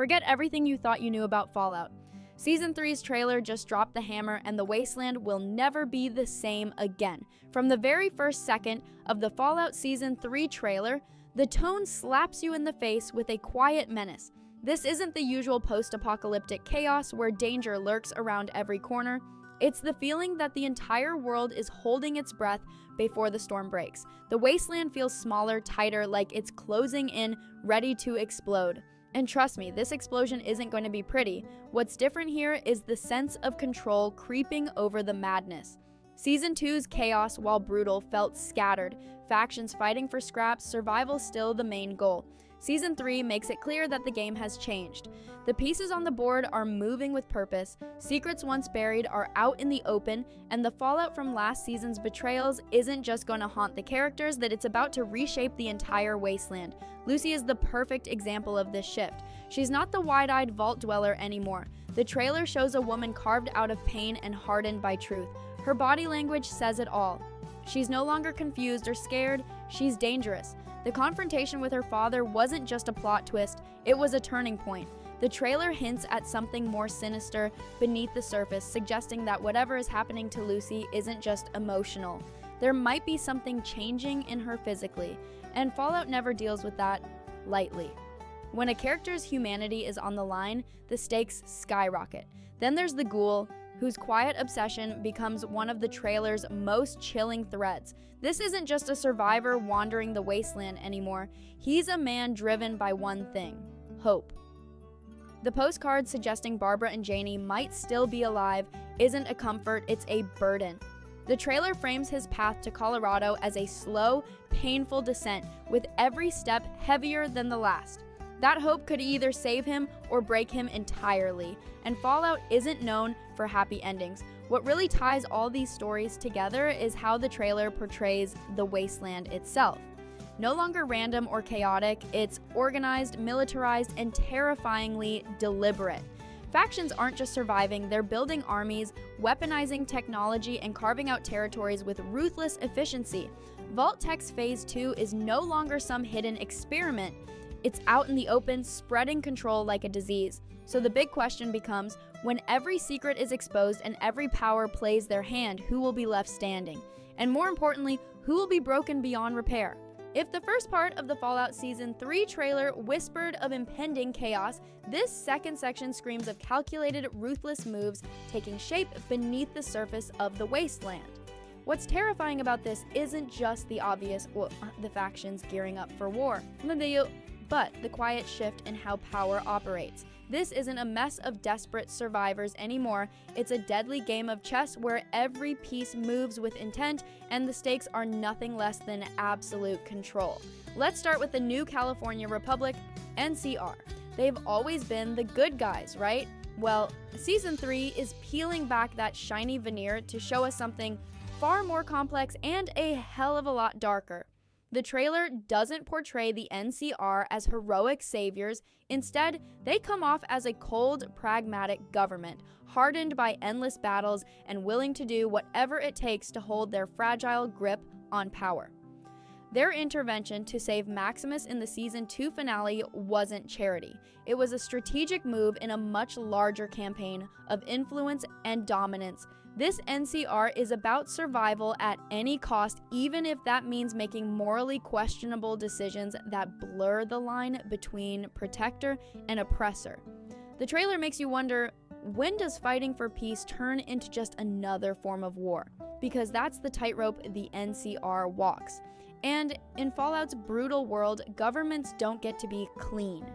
Forget everything you thought you knew about Fallout. Season 3's trailer just dropped the hammer, and the Wasteland will never be the same again. From the very first second of the Fallout Season 3 trailer, the tone slaps you in the face with a quiet menace. This isn't the usual post-apocalyptic chaos where danger lurks around every corner. It's the feeling that the entire world is holding its breath before the storm breaks. The Wasteland feels smaller, tighter, like it's closing in, ready to explode. And trust me, this explosion isn't going to be pretty. What's different here is the sense of control creeping over the madness. Season 2's chaos, while brutal, felt scattered. Factions fighting for scraps, survival still the main goal. Season 3 makes it clear that the game has changed. The pieces on the board are moving with purpose, secrets once buried are out in the open, and the fallout from last season's betrayals isn't just going to haunt the characters, that it's about to reshape the entire Wasteland. Lucy is the perfect example of this shift. She's not the wide-eyed vault dweller anymore. The trailer shows a woman carved out of pain and hardened by truth. Her body language says it all. She's no longer confused or scared, she's dangerous. The confrontation with her father wasn't just a plot twist, it was a turning point. The trailer hints at something more sinister beneath the surface, suggesting that whatever is happening to Lucy isn't just emotional. There might be something changing in her physically, and Fallout never deals with that lightly. When a character's humanity is on the line, the stakes skyrocket. Then there's the ghoul, whose quiet obsession becomes one of the trailer's most chilling threads. This isn't just a survivor wandering the wasteland anymore. He's a man driven by one thing: hope. The postcard suggesting Barbara and Janie might still be alive isn't a comfort, it's a burden. The trailer frames his path to Colorado as a slow, painful descent, with every step heavier than the last. That hope could either save him or break him entirely, and Fallout isn't known for happy endings. What really ties all these stories together is how the trailer portrays the Wasteland itself. No longer random or chaotic, it's organized, militarized, and terrifyingly deliberate. Factions aren't just surviving, they're building armies, weaponizing technology, and carving out territories with ruthless efficiency. Vault-Tec's Phase 2 is no longer some hidden experiment. It's out in the open, spreading control like a disease. So the big question becomes, when every secret is exposed and every power plays their hand, who will be left standing? And more importantly, who will be broken beyond repair? If the first part of the Fallout Season 3 trailer whispered of impending chaos, this second section screams of calculated, ruthless moves taking shape beneath the surface of the Wasteland. What's terrifying about this isn't just the obvious, the factions gearing up for war, but the quiet shift in how power operates. This isn't a mess of desperate survivors anymore, it's a deadly game of chess where every piece moves with intent and the stakes are nothing less than absolute control. Let's start with the New California Republic, NCR. They've always been the good guys, right? Well, Season 3 is peeling back that shiny veneer to show us something far more complex and a hell of a lot darker. The trailer doesn't portray the NCR as heroic saviors. Instead, they come off as a cold, pragmatic government, hardened by endless battles and willing to do whatever it takes to hold their fragile grip on power. Their intervention to save Maximus in the Season 2 finale wasn't charity. It was a strategic move in a much larger campaign of influence and dominance. This NCR is about survival at any cost, even if that means making morally questionable decisions that blur the line between protector and oppressor. The trailer makes you wonder, when does fighting for peace turn into just another form of war? Because that's the tightrope the NCR walks. And in Fallout's brutal world, governments don't get to be clean.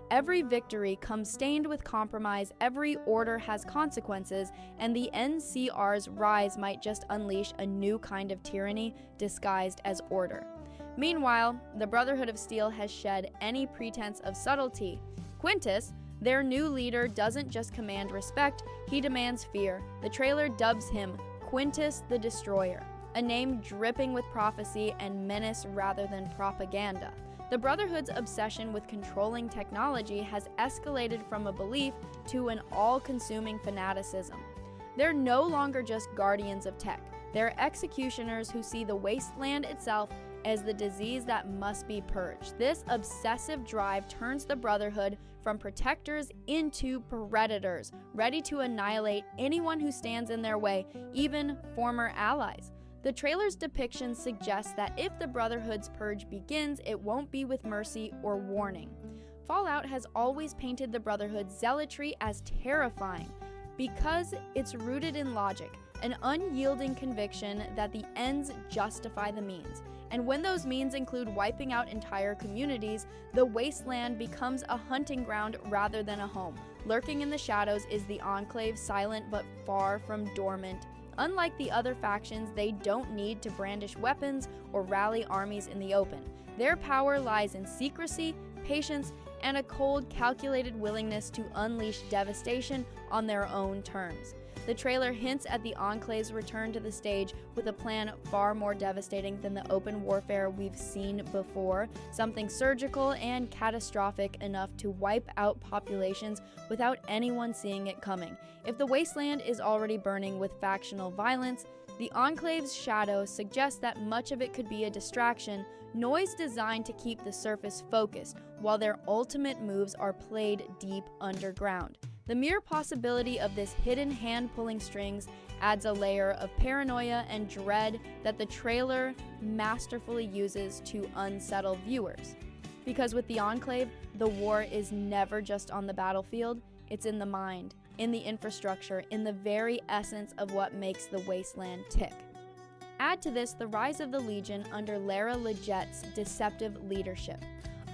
Every victory comes stained with compromise, every order has consequences, and the NCR's rise might just unleash a new kind of tyranny disguised as order. Meanwhile, the Brotherhood of Steel has shed any pretense of subtlety. Quintus, their new leader, doesn't just command respect, he demands fear. The trailer dubs him Quintus the Destroyer, a name dripping with prophecy and menace rather than propaganda. The Brotherhood's obsession with controlling technology has escalated from a belief to an all-consuming fanaticism. They're no longer just guardians of tech. They're executioners who see the wasteland itself as the disease that must be purged. This obsessive drive turns the Brotherhood from protectors into predators, ready to annihilate anyone who stands in their way, even former allies. The trailer's depiction suggests that if the Brotherhood's purge begins, it won't be with mercy or warning. Fallout has always painted the Brotherhood's zealotry as terrifying because it's rooted in logic, an unyielding conviction that the ends justify the means. And when those means include wiping out entire communities, the Wasteland becomes a hunting ground rather than a home. Lurking in the shadows is the Enclave, silent but far from dormant. Unlike the other factions, they don't need to brandish weapons or rally armies in the open. Their power lies in secrecy, patience, and a cold, calculated willingness to unleash devastation on their own terms. The trailer hints at the Enclave's return to the stage with a plan far more devastating than the open warfare we've seen before, something surgical and catastrophic enough to wipe out populations without anyone seeing it coming. If the Wasteland is already burning with factional violence, the Enclave's shadow suggests that much of it could be a distraction, noise designed to keep the surface focused, while their ultimate moves are played deep underground. The mere possibility of this hidden hand pulling strings adds a layer of paranoia and dread that the trailer masterfully uses to unsettle viewers. Because with the Enclave, the war is never just on the battlefield, it's in the mind, in the infrastructure, in the very essence of what makes the Wasteland tick. Add to this the rise of the Legion under Lara Legette's deceptive leadership.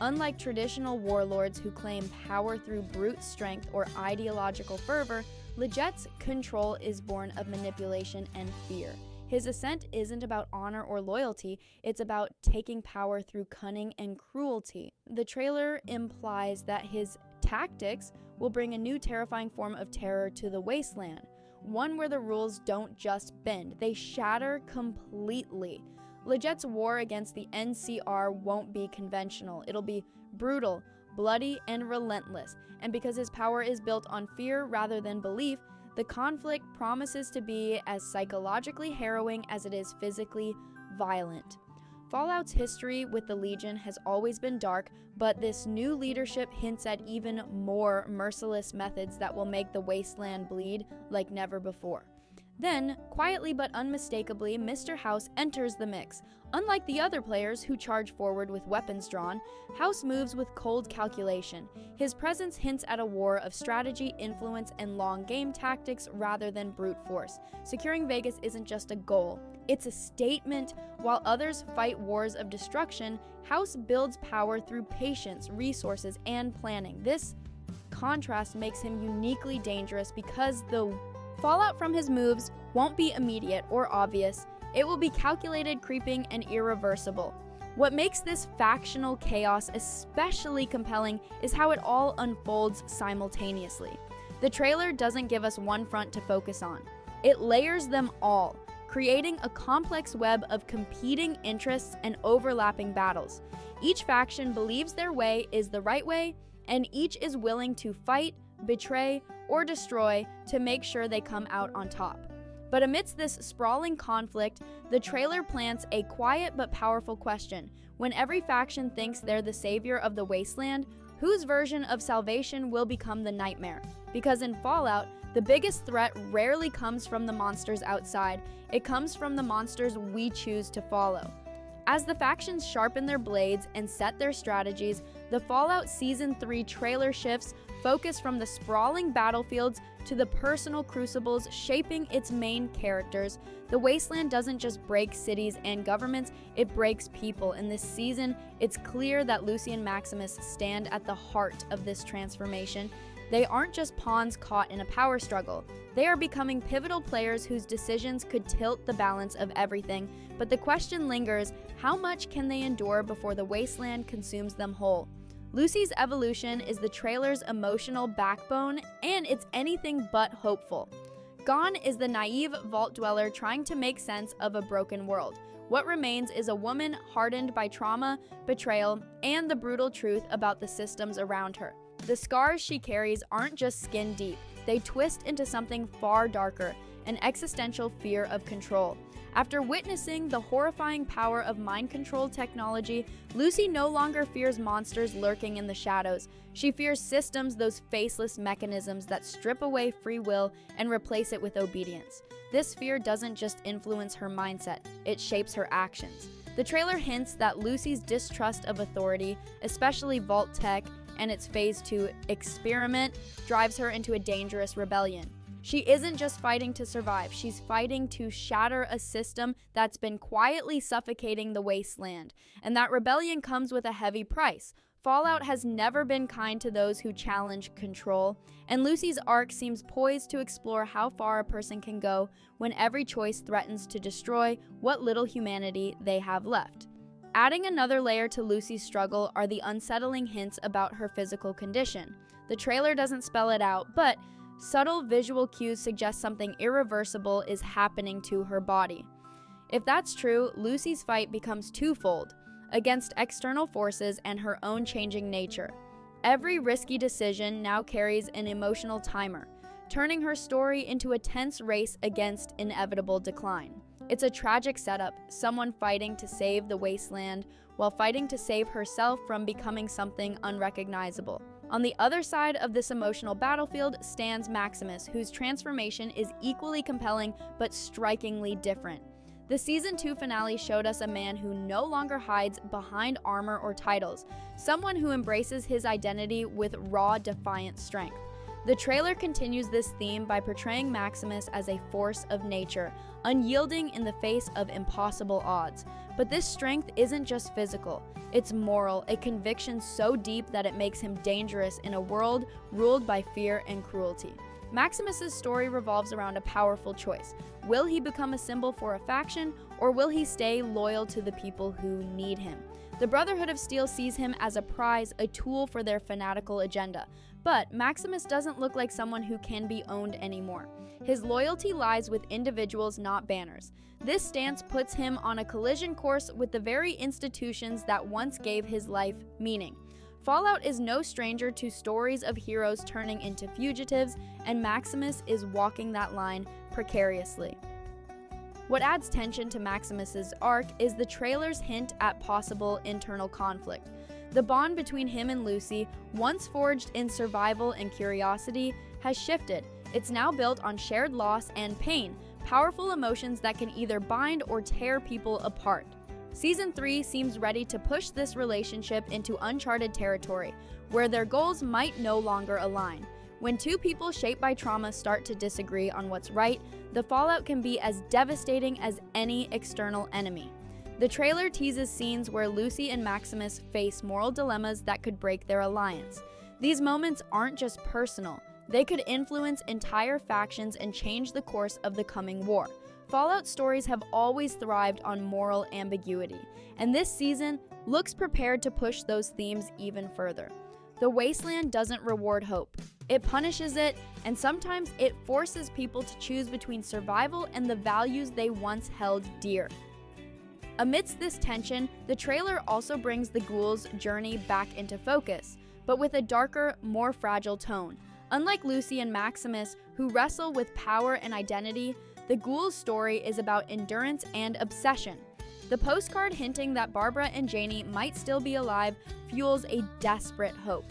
Unlike traditional warlords who claim power through brute strength or ideological fervor, Legette's control is born of manipulation and fear. His ascent isn't about honor or loyalty, it's about taking power through cunning and cruelty. The trailer implies that his tactics will bring a new terrifying form of terror to the Wasteland, one where the rules don't just bend, they shatter completely. Legette's war against the NCR won't be conventional. It'll be brutal, bloody, and relentless. And because his power is built on fear rather than belief, the conflict promises to be as psychologically harrowing as it is physically violent. Fallout's history with the Legion has always been dark, but this new leadership hints at even more merciless methods that will make the Wasteland bleed like never before. Then, quietly but unmistakably, Mr. House enters the mix. Unlike the other players who charge forward with weapons drawn, House moves with cold calculation. His presence hints at a war of strategy, influence, and long game tactics rather than brute force. Securing Vegas isn't just a goal, it's a statement. While others fight wars of destruction, House builds power through patience, resources, and planning. This contrast makes him uniquely dangerous because the fallout from his moves won't be immediate or obvious. It will be calculated, creeping, and irreversible. What makes this factional chaos especially compelling is how it all unfolds simultaneously. The trailer doesn't give us one front to focus on. It layers them all, creating a complex web of competing interests and overlapping battles. Each faction believes their way is the right way, and each is willing to fight, betray, or destroy to make sure they come out on top. But amidst this sprawling conflict, the trailer plants a quiet but powerful question. When every faction thinks they're the savior of the Wasteland, whose version of salvation will become the nightmare? Because in Fallout, the biggest threat rarely comes from the monsters outside, it comes from the monsters we choose to follow. As the factions sharpen their blades and set their strategies, the Fallout Season 3 trailer shifts focus from the sprawling battlefields to the personal crucibles shaping its main characters. The Wasteland doesn't just break cities and governments, it breaks people. In this season, it's clear that Lucy and Maximus stand at the heart of this transformation. They aren't just pawns caught in a power struggle. They are becoming pivotal players whose decisions could tilt the balance of everything. But the question lingers, how much can they endure before the Wasteland consumes them whole? Lucy's evolution is the trailer's emotional backbone, and it's anything but hopeful. Gone is the naive vault dweller trying to make sense of a broken world. What remains is a woman hardened by trauma, betrayal, and the brutal truth about the systems around her. The scars she carries aren't just skin deep, they twist into something far darker, an existential fear of control. After witnessing the horrifying power of mind-control technology, Lucy no longer fears monsters lurking in the shadows. She fears systems, those faceless mechanisms that strip away free will and replace it with obedience. This fear doesn't just influence her mindset, it shapes her actions. The trailer hints that Lucy's distrust of authority, especially Vault-Tec and its Phase 2 experiment, drives her into a dangerous rebellion. She isn't just fighting to survive, she's fighting to shatter a system that's been quietly suffocating the Wasteland. And that rebellion comes with a heavy price. Fallout has never been kind to those who challenge control, and Lucy's arc seems poised to explore how far a person can go when every choice threatens to destroy what little humanity they have left. Adding another layer to Lucy's struggle are the unsettling hints about her physical condition. The trailer doesn't spell it out, but subtle visual cues suggest something irreversible is happening to her body. If that's true, Lucy's fight becomes twofold, against external forces and her own changing nature. Every risky decision now carries an emotional timer, turning her story into a tense race against inevitable decline. It's a tragic setup, someone fighting to save the Wasteland while fighting to save herself from becoming something unrecognizable. On the other side of this emotional battlefield stands Maximus, whose transformation is equally compelling but strikingly different. The Season 2 finale showed us a man who no longer hides behind armor or titles, someone who embraces his identity with raw, defiant strength. The trailer continues this theme by portraying Maximus as a force of nature, unyielding in the face of impossible odds. But this strength isn't just physical, it's moral, a conviction so deep that it makes him dangerous in a world ruled by fear and cruelty. Maximus's story revolves around a powerful choice. Will he become a symbol for a faction, or will he stay loyal to the people who need him? The Brotherhood of Steel sees him as a prize, a tool for their fanatical agenda. But Maximus doesn't look like someone who can be owned anymore. His loyalty lies with individuals, not banners. This stance puts him on a collision course with the very institutions that once gave his life meaning. Fallout is no stranger to stories of heroes turning into fugitives, and Maximus is walking that line precariously. What adds tension to Maximus's arc is the trailer's hint at possible internal conflict. The bond between him and Lucy, once forged in survival and curiosity, has shifted. It's now built on shared loss and pain, powerful emotions that can either bind or tear people apart. Season 3 seems ready to push this relationship into uncharted territory, where their goals might no longer align. When two people shaped by trauma start to disagree on what's right, the fallout can be as devastating as any external enemy. The trailer teases scenes where Lucy and Maximus face moral dilemmas that could break their alliance. These moments aren't just personal, they could influence entire factions and change the course of the coming war. Fallout stories have always thrived on moral ambiguity, and this season looks prepared to push those themes even further. The Wasteland doesn't reward hope. It punishes it, and sometimes it forces people to choose between survival and the values they once held dear. Amidst this tension, the trailer also brings the ghouls' journey back into focus, but with a darker, more fragile tone. Unlike Lucy and Maximus, who wrestle with power and identity, the ghouls' story is about endurance and obsession. The postcard hinting that Barbara and Janie might still be alive fuels a desperate hope.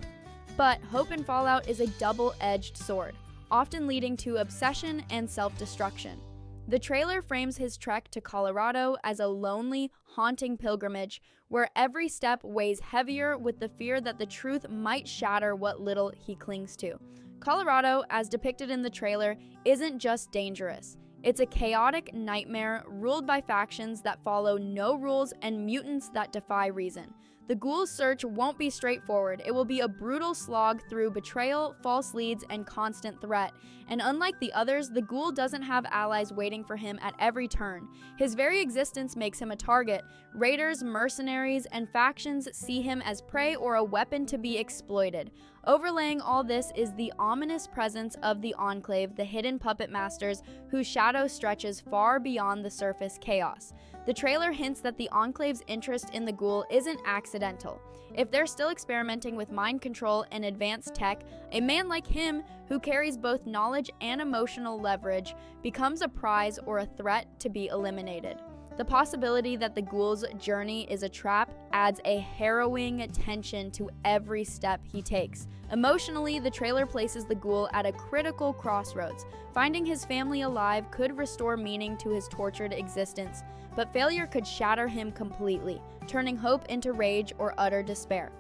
But hope in Fallout is a double-edged sword, often leading to obsession and self-destruction. The trailer frames his trek to Colorado as a lonely, haunting pilgrimage where every step weighs heavier with the fear that the truth might shatter what little he clings to. Colorado, as depicted in the trailer, isn't just dangerous. It's a chaotic nightmare ruled by factions that follow no rules and mutants that defy reason. The ghouls' search won't be straightforward. It will be a brutal slog through betrayal, false leads, and constant threat. And unlike the others, the ghoul doesn't have allies waiting for him at every turn. His very existence makes him a target. Raiders, mercenaries, and factions see him as prey or a weapon to be exploited. Overlaying all this is the ominous presence of the Enclave, the hidden puppet masters whose shadow stretches far beyond the surface chaos. The trailer hints that the Enclave's interest in the ghoul isn't accidental. If they're still experimenting with mind control and advanced tech, a man like him, who carries both knowledge and emotional leverage, becomes a prize or a threat to be eliminated. The possibility that the ghoul's journey is a trap adds a harrowing tension to every step he takes. Emotionally, the trailer places the ghoul at a critical crossroads. Finding his family alive could restore meaning to his tortured existence, but failure could shatter him completely, turning hope into rage or utter despair.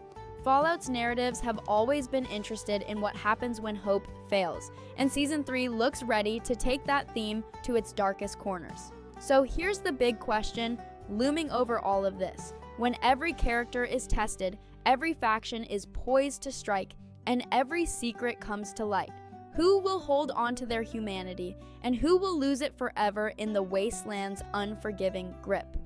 Fallout's narratives have always been interested in what happens when hope fails, and Season 3 looks ready to take that theme to its darkest corners. So here's the big question looming over all of this. When every character is tested, every faction is poised to strike, and every secret comes to light, who will hold on to their humanity, and who will lose it forever in the Wasteland's unforgiving grip?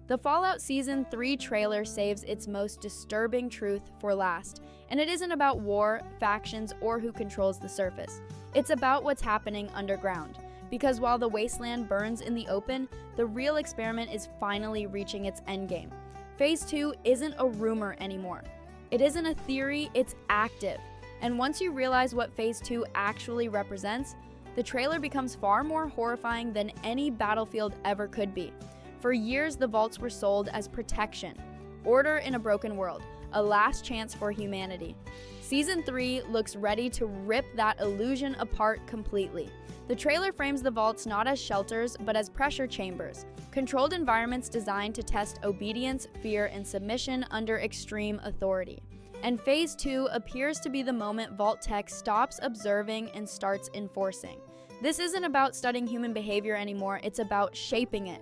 The Fallout Season 3 trailer saves its most disturbing truth for last, and it isn't about war, factions, or who controls the surface. It's about what's happening underground. Because while the Wasteland burns in the open, the real experiment is finally reaching its endgame. Phase 2 isn't a rumor anymore. It isn't a theory, it's active. And once you realize what Phase 2 actually represents, the trailer becomes far more horrifying than any Battlefield ever could be. For years, the vaults were sold as protection, order in a broken world, a last chance for humanity. Season 3 looks ready to rip that illusion apart completely. The trailer frames the vaults not as shelters, but as pressure chambers, controlled environments designed to test obedience, fear, and submission under extreme authority. And Phase 2 appears to be the moment Vault-Tec stops observing and starts enforcing. This isn't about studying human behavior anymore, it's about shaping it.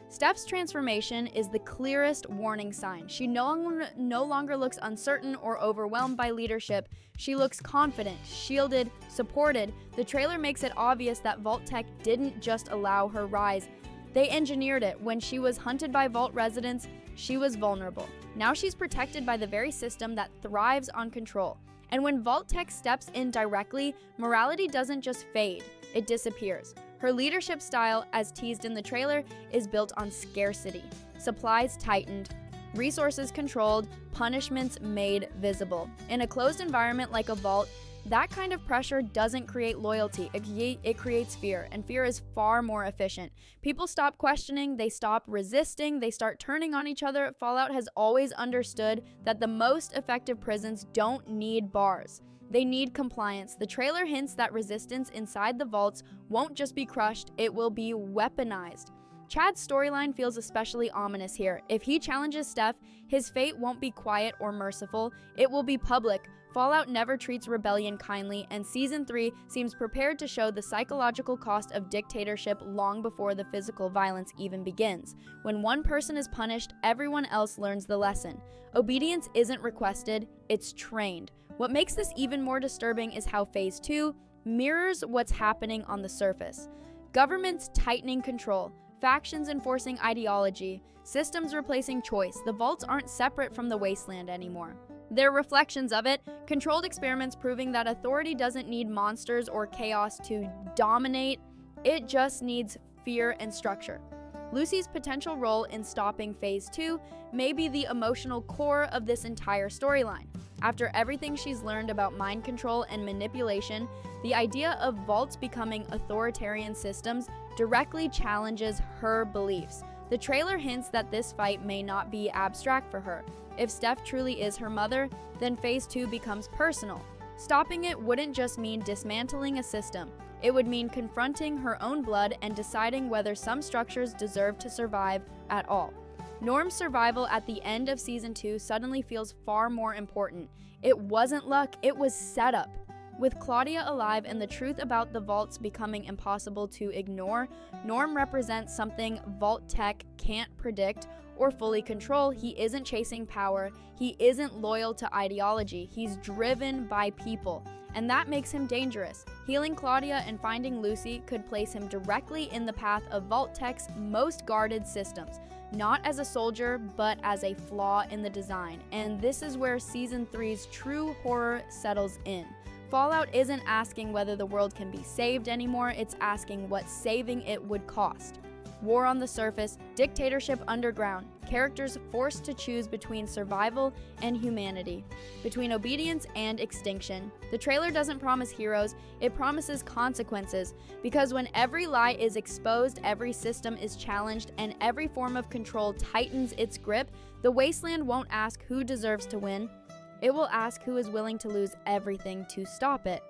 Steph's transformation is the clearest warning sign. She no longer looks uncertain or overwhelmed by leadership. She looks confident, shielded, supported. The trailer makes it obvious that Vault-Tec didn't just allow her rise. They engineered it. When she was hunted by Vault residents, she was vulnerable. Now she's protected by the very system that thrives on control. And when Vault-Tec steps in directly, morality doesn't just fade, it disappears. Her leadership style, as teased in the trailer, is built on scarcity. Supplies tightened, resources controlled, punishments made visible. In a closed environment like a vault, that kind of pressure doesn't create loyalty, it creates fear, and fear is far more efficient. People stop questioning, they stop resisting, they start turning on each other. Fallout has always understood that the most effective prisons don't need bars. They need compliance. The trailer hints that resistance inside the vaults won't just be crushed, it will be weaponized. Chad's storyline feels especially ominous here. If he challenges Steph, his fate won't be quiet or merciful, it will be public. Fallout never treats rebellion kindly, and Season 3 seems prepared to show the psychological cost of dictatorship long before the physical violence even begins. When one person is punished, everyone else learns the lesson. Obedience isn't requested, it's trained. What makes this even more disturbing is how Phase 2 mirrors what's happening on the surface. Governments tightening control, factions enforcing ideology, systems replacing choice. The vaults aren't separate from the Wasteland anymore. They're reflections of it, controlled experiments proving that authority doesn't need monsters or chaos to dominate, it just needs fear and structure. Lucy's potential role in stopping Phase 2 may be the emotional core of this entire storyline. After everything she's learned about mind control and manipulation, the idea of vaults becoming authoritarian systems directly challenges her beliefs. The trailer hints that this fight may not be abstract for her. If Steph truly is her mother, then Phase 2 becomes personal. Stopping it wouldn't just mean dismantling a system. It would mean confronting her own blood and deciding whether some structures deserve to survive at all. Norm's survival at the end of Season 2 suddenly feels far more important. It wasn't luck, it was setup. With Claudia alive and the truth about the vaults becoming impossible to ignore, Norm represents something Vault-Tec can't predict or fully control. He isn't chasing power, he isn't loyal to ideology, he's driven by people. And that makes him dangerous. Healing Claudia and finding Lucy could place him directly in the path of Vault-Tec's most guarded systems. not as a soldier, but as a flaw in the design. And this is where Season 3's true horror settles in. Fallout isn't asking whether the world can be saved anymore, it's asking what saving it would cost. War on the surface, dictatorship underground, characters forced to choose between survival and humanity, between obedience and extinction. The trailer doesn't promise heroes, it promises consequences, because when every lie is exposed, every system is challenged, and every form of control tightens its grip, the Wasteland won't ask who deserves to win. It will ask who is willing to lose everything to stop it.